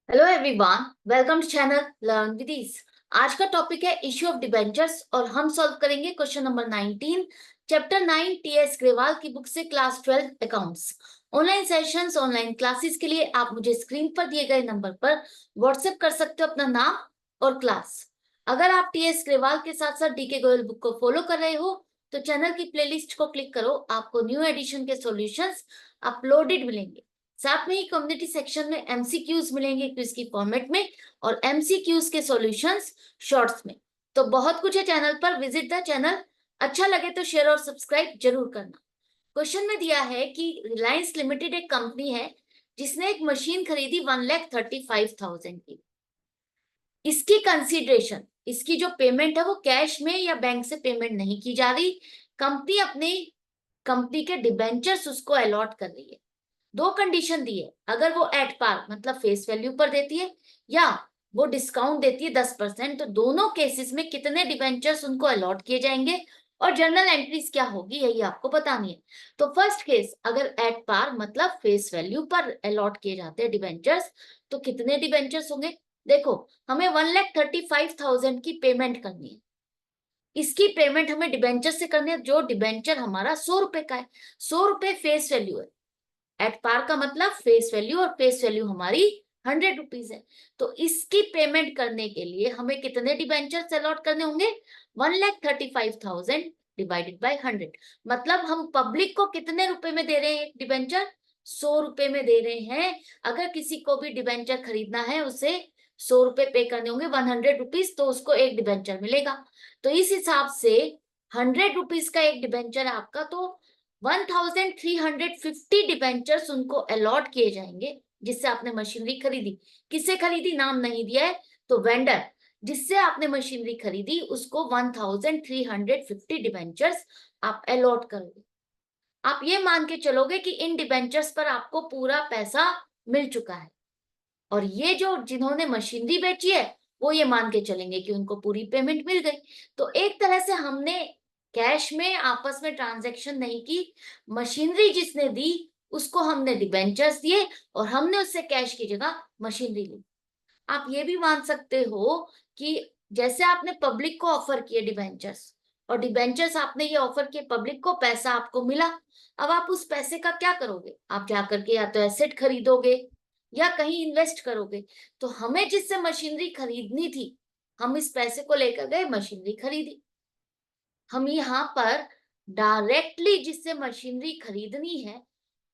Hello everyone, welcome to channel learn with ease. आज का topic है इश्यू ऑफ डिबेंचर्स और हम सॉल्व करेंगे question number 19, chapter 9 TS Grewal की बुक से class 12 accounts. Online sessions, online classes के लिए आप मुझे स्क्रीन पर दिए गए नंबर पर व्हाट्सएप कर सकते हो अपना नाम और क्लास। अगर आप टीएस ग्रेवाल के साथ साथ डीके गोयल बुक को फॉलो कर रहे हो तो चैनल की प्लेलिस्ट को क्लिक करो, आपको न्यू एडिशन के सॉल्यूशंस अपलोडेड मिलेंगे। साथ में ही कम्युनिटी सेक्शन में एमसीक्यूज मिलेंगे क्विज की फॉर्मेट में और एमसीक्यूज के सॉल्यूशंस शॉर्ट्स में। तो बहुत कुछ है चैनल पर, विजिट द चैनल। अच्छा लगे तो शेयर और सब्सक्राइब जरूर करना। क्वेश्चन में दिया है कि रिलायंस लिमिटेड एक कंपनी है जिसने एक मशीन खरीदी 1,35,000 की। इसकी कंसीडरेशन, इसकी जो पेमेंट है वो कैश में या बैंक से पेमेंट नहीं की जा रही, कंपनी के डिबेंचर्स उसको अलॉट कर रही है। दो कंडीशन दी है, अगर वो एट पार मतलब फेस वैल्यू पर देती है या वो डिस्काउंट देती है 10%, तो दोनों केसेस में कितने डिबेंचर्स उनको अलॉट किए जाएंगे और जर्नल एंट्रीज क्या होगी यही आपको बतानी है। तो फर्स्ट केस, अगर एट पार मतलब फेस वैल्यू पर अलॉट किए जाते हैं डिबेंचर्स, तो कितने डिबेंचर्स होंगे। देखो, हमें 1,35,000 की पेमेंट करनी है। इसकी पेमेंट हमें डिबेंचर से करनी है, जो डिबेंचर हमारा 100 रुपए का है। 100 रुपए फेस वैल्यू है। एट पार का मतलब फेस वैल्यू, और फेस वैल्यू हमारी 100 रुपीज है। तो इसकी पेमेंट करने के लिए हमें कितने डिबेंचर अलॉट करने होंगे। 1,35,000 डिवाइडेड बाई 100, मतलब हम पब्लिक को कितने रुपए में दे रहे हैं डिबेंचर। 100 रुपए में दे रहे हैं। अगर किसी को भी डिबेंचर खरीदना है उसे 100 रुपए पे करने होंगे, 100 रुपीज, तो उसको एक डिबेंचर मिलेगा। तो इस हिसाब से 100 रुपीज का एक डिबेंचर है आपका, तो 1,350 डिबेंचर्स उनको अलॉट किए जाएंगे जिससे आपने मशीनरी खरीदी। किससे खरीदी नाम नहीं दिया है, तो वेंडर जिससे आपने मशीनरी खरीदी उसको 1,350 डिबेंचर्स आप अलॉट करोगे। आप ये मान के चलोगे कि इन डिबेंचर्स पर आपको पूरा पैसा मिल चुका है, और ये जो जिन्होंने मशीनरी बेची है वो ये मान के चलेंगे कि उनको पूरी पेमेंट मिल गई। तो एक तरह से हमने कैश में आपस में ट्रांजैक्शन नहीं की, मशीनरी जिसने दी उसको हमने डिबेंचर्स दिए और हमने उससे कैश की जगह मशीनरी ली। आप ये भी मान सकते हो कि जैसे आपने पब्लिक को ऑफर किए डिबेंचर्स, और डिबेंचर्स आपने ये ऑफर किए पब्लिक को, पैसा आपको मिला। अब आप उस पैसे का क्या करोगे, आप जाकर के या तो एसेट खरीदोगे या कहीं इन्वेस्ट करोगे। तो हमें जिससे मशीनरी खरीदनी थी, हम इस पैसे को लेकर गए, मशीनरी खरीदी। हम यहाँ पर डायरेक्टली जिससे मशीनरी खरीदनी है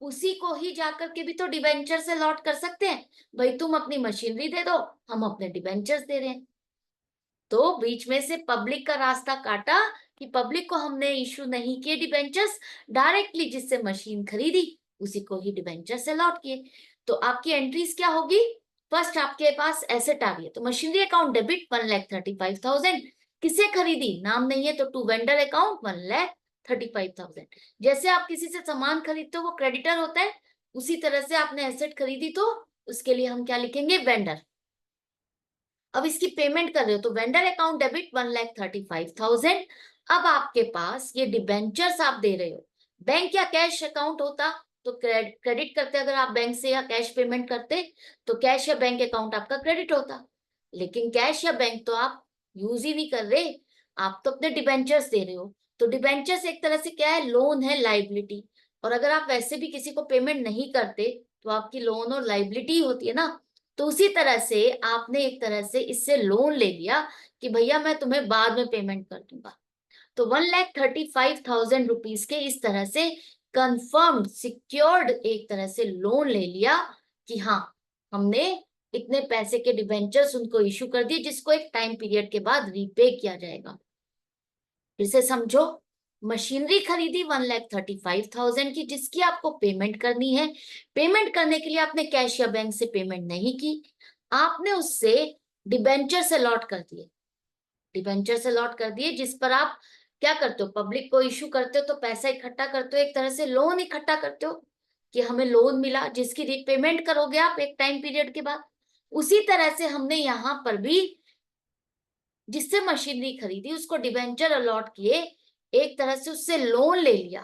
उसी को ही जाकर के भी तो डिबेंचर से लॉट कर सकते हैं। भाई तुम अपनी मशीनरी दे दो, हम अपने डिबेंचर्स दे रहे हैं। तो बीच में से पब्लिक का रास्ता काटा कि पब्लिक को हमने इशू नहीं किए डिबेंचर्स, डायरेक्टली जिससे मशीन खरीदी उसी को ही डिबेंचर से लॉट किए। तो आपकी एंट्रीज क्या होगी। फर्स्ट आपके पास एसेट आ रही है, तो मशीनरी अकाउंट डेबिट 1,35,000। किसे खरीदी नाम नहीं है, तो टू वेंडर अकाउंट 1,35,000। जैसे आप किसी से सामान खरीदते हो वो क्रेडिटर होता है, उसी तरह से आपने एसेट खरीदी तो उसके लिए हम क्या लिखेंगे, वेंडर। अब इसकी पेमेंट कर रहे हो तो वेंडर अकाउंट डेबिट 1,35,000। अब आपके पास ये डिबेंचर्स आप दे रहे हो, बैंक या कैश अकाउंट होता तो क्रेडिट करते, अगर आप बैंक से या कैश पेमेंट करते तो कैश या बैंक अकाउंट आपका क्रेडिट होता। लेकिन कैश या बैंक तो आप यूज ही नहीं कर रहे, आप तो अपने डिबेंचर्स दे रहे हो। तो डिबेंचर्स एक तरह से क्या है, लोन है, लाइबिलिटी। और अगर आप वैसे भी किसी को पेमेंट नहीं करते तो आपकी लोन और लाइबिलिटी होती है ना। तो उसी तरह से आपने एक तरह से इससे लोन ले लिया कि भैया मैं तुम्हें बाद में पेमेंट कर दूंगा। तो 1,35,000 रुपीज के इस तरह से कंफर्म्ड सिक्योर्ड एक तरह से लोन ले लिया कि हाँ, हमने इतने पैसे के डिबेंचर्स उनको इशू कर दिए जिसको एक टाइम पीरियड के बाद रीपे किया जाएगा। फिर से समझो, मशीनरी खरीदी 1,35,000 की जिसकी आपको पेमेंट करनी है। पेमेंट करने के लिए आपने कैश या बैंक से पेमेंट नहीं की, आपने उससे डिबेंचर से लॉट कर दिए। डिबेंचर से लॉट कर दिए जिस पर आप क्या करते हो, पब्लिक को इशू करते हो तो पैसा इकट्ठा करते हो, एक तरह से लोन इकट्ठा करते हो कि हमें लोन मिला जिसकी रीपेमेंट करोगे आप एक टाइम पीरियड के बाद। उसी तरह से हमने यहाँ पर भी जिससे मशीनरी खरीदी उसको डिबेंचर अलॉट किए, एक तरह से उससे लोन ले लिया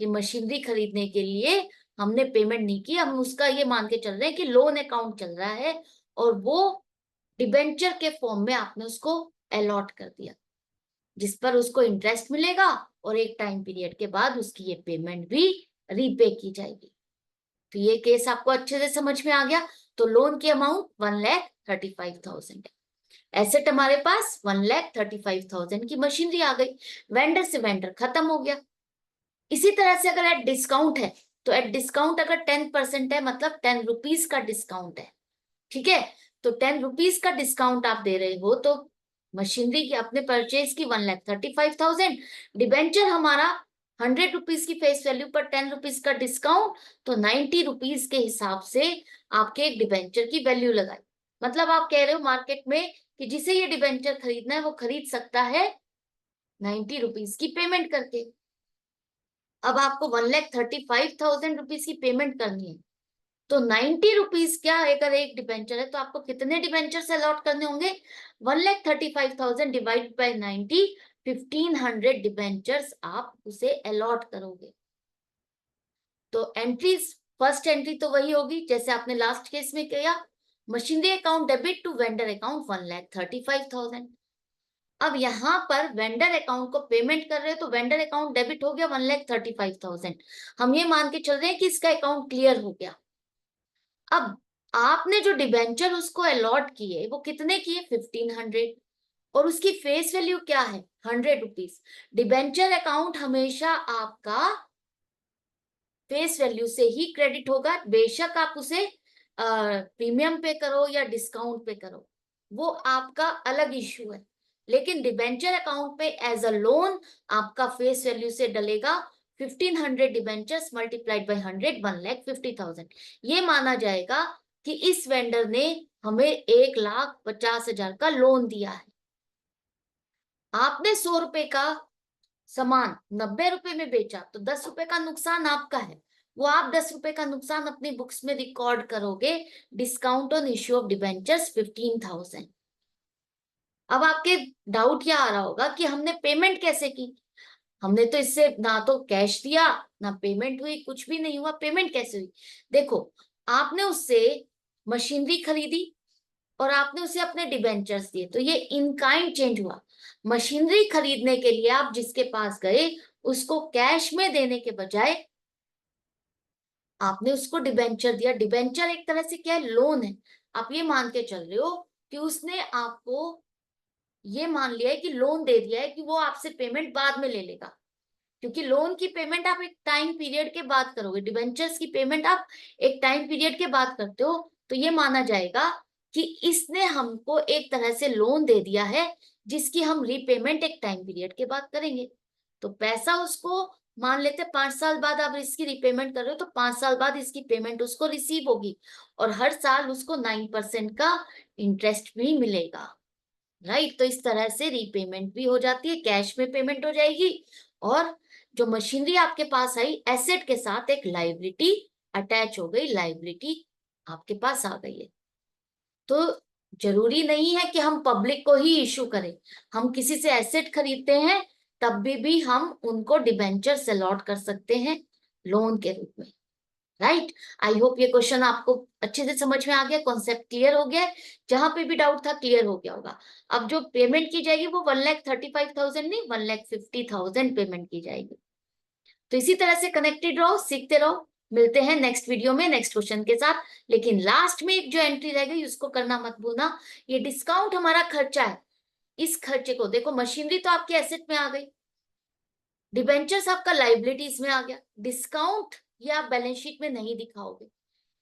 कि मशीनरी खरीदने के लिए हमने पेमेंट नहीं की, हम उसका ये मान के चल रहे हैं कि लोन अकाउंट चल रहा है और वो डिबेंचर के फॉर्म में आपने उसको अलॉट कर दिया, जिस पर उसको इंटरेस्ट मिलेगा और एक टाइम पीरियड के बाद उसकी ये पेमेंट भी रीपे की जाएगी। तो ये केस आपको अच्छे से समझ में आ गया। तो लोन की अमाउंट 1,35,000 है, एसेट हमारे पास 1,35,000 की मशीनरी आ गई, वेंडर से वेंडर खत्म हो गया। इसी तरह से अगर एट डिस्काउंट है तो एट डिस्काउंट अगर 10% है मतलब 10 रुपीज का डिस्काउंट है, ठीक है। तो 10 रुपीज का डिस्काउंट आप दे रहे हो तो मशीनरी की अपने परचेज की 1,35,000, डिबेंचर हमारा 100 रुपीज की फेस वैल्यू पर 10 रुपीज का डिस्काउंट, तो 90 रुपीज के हिसाब से आपके एक डिबेंचर की वैल्यू लगाई। मतलब आप कह रहे हो मार्केट में कि जिसे ये डिबेंचर खरीदना है वो खरीद सकता है 90 रुपीज की पेमेंट करके। अब आपको 1,35,000 रुपीज की पेमेंट करनी है, तो 90 रुपीज क्या अगर एक डिबेंचर है तो आपको कितने डिबेंचर अलॉट करने होंगे? 1,35,000 डिवाइड बाय 90, 1,500 डिबेंचर्स आप उसे अलॉट करोगे। तो एंट्रीज, फर्स्ट एंट्री तो वही होगी जैसे आपने लास्ट केस में किया, machinery account debit to vendor account 1,35,000। अब यहाँ पर वेंडर अकाउंट को पेमेंट कर रहे हो तो वेंडर अकाउंट डेबिट हो गया 1,35,000। हम ये मान के चल रहे हैं कि इसका अकाउंट क्लियर हो गया। अब आपने जो डिबेंचर उसको अलॉट किए वो कितने किए? 1,500, और उसकी फेस वैल्यू क्या है? 100 रुपीज। डिबेंचर अकाउंट हमेशा आपका फेस वैल्यू से ही क्रेडिट होगा, बेशक आप उसे प्रीमियम पे करो या डिस्काउंट पे करो, वो आपका अलग इश्यू है। लेकिन डिबेंचर अकाउंट पे एज अ लोन आपका फेस वैल्यू से डलेगा 1,500 डिबेंचर्स मल्टीप्लाइड बाय 100, 1,50,000। ये माना जाएगा कि इस वेंडर ने हमें 1,50,000 का लोन दिया है। आपने 100 रुपए का सामान 90 रुपए में बेचा तो 10 रुपए का नुकसान आपका है, वो आप 10 रुपए का नुकसान अपनी बुक्स में रिकॉर्ड करोगे। Discount on issue of debentures 15,000। अब आपके डाउट क्या आ रहा होगा कि हमने पेमेंट कैसे की? हमने तो इससे ना तो कैश दिया ना पेमेंट हुई, कुछ भी नहीं हुआ, पेमेंट कैसे हुई? देखो, आपने उससे मशीनरी खरीदी और आपने उसे अपने डिबेंचर्स दिए, तो ये इन काइंड चेंज हुआ। मशीनरी खरीदने के लिए आप जिसके पास गए उसको कैश में देने के बजाय आपने उसको डिबेंचर दिया। डिबेंचर एक तरह से क्या है? लोन है। आप ये मान के चल रहे हो कि उसने आपको ये मान लिया है कि लोन दे दिया है कि वो आपसे पेमेंट बाद में ले लेगा, क्योंकि लोन की पेमेंट आप एक टाइम पीरियड के बाद करोगे, डिबेंचर्स की पेमेंट आप एक टाइम पीरियड के बाद करते हो। तो ये माना जाएगा कि इसने हमको एक तरह से लोन दे दिया है जिसकी हम रीपेमेंट एक टाइम पीरियड के बाद करेंगे। तो पैसा उसको मान लेते 5 साल बाद आप इसकी रीपेमेंट कर रहे हो तो 5 साल बाद इसकी पेमेंट उसको रिसीव होगी और हर साल उसको 9% का इंटरेस्ट भी मिलेगा, राइट। तो इस तरह से रीपेमेंट भी हो जाती है, कैश में पेमेंट हो जाएगी, और जो मशीनरी आपके पास आई एसेट के साथ एक लाइबिलिटी अटैच हो गई, लाइबिलिटी आपके पास आ गई है। तो जरूरी नहीं है कि हम पब्लिक को ही इशू करें, हम किसी से एसेट खरीदते हैं तब भी हम उनको डिबेंचर अलॉट कर सकते हैं लोन के रूप में, राइट। आई होप ये क्वेश्चन आपको अच्छे से समझ में आ गया, कॉन्सेप्ट क्लियर हो गया है, जहां पे भी डाउट था क्लियर हो गया होगा। अब जो पेमेंट की जाएगी वो 1,35,000 नहीं 1,50,000 पेमेंट की जाएगी। तो इसी तरह से कनेक्टेड रहो, सीखते रहो। मिलते हैं नेक्स्ट वीडियो में नेक्स्ट क्वेश्चन के साथ। लेकिन लास्ट में एक जो एंट्री रह गई उसको करना मत भूलना, ये डिस्काउंट हमारा खर्चा है, इस खर्चे को देखो, मशीनरी तो आपके एसेट में आ गई, डिबेंचर्स आपका लाइबिलिटीज में आ गया, डिस्काउंट ये आप बैलेंस शीट में नहीं दिखाओगे।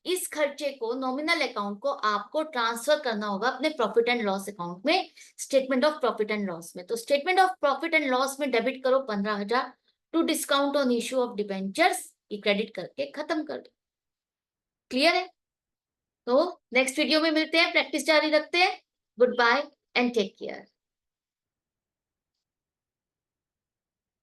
इस खर्चे को नॉमिनल अकाउंट को आपको ट्रांसफर करना होगा अपने प्रॉफिट एंड लॉस अकाउंट में, statement of profit and loss में। तो statement of profit and loss में डेबिट करो 15,000 to discount on issue of debentures, ये क्रेडिट करके खत्म कर दो। क्लियर है? तो नेक्स्ट वीडियो में मिलते हैं, प्रैक्टिस जारी रखते हैं। Good bye and take care.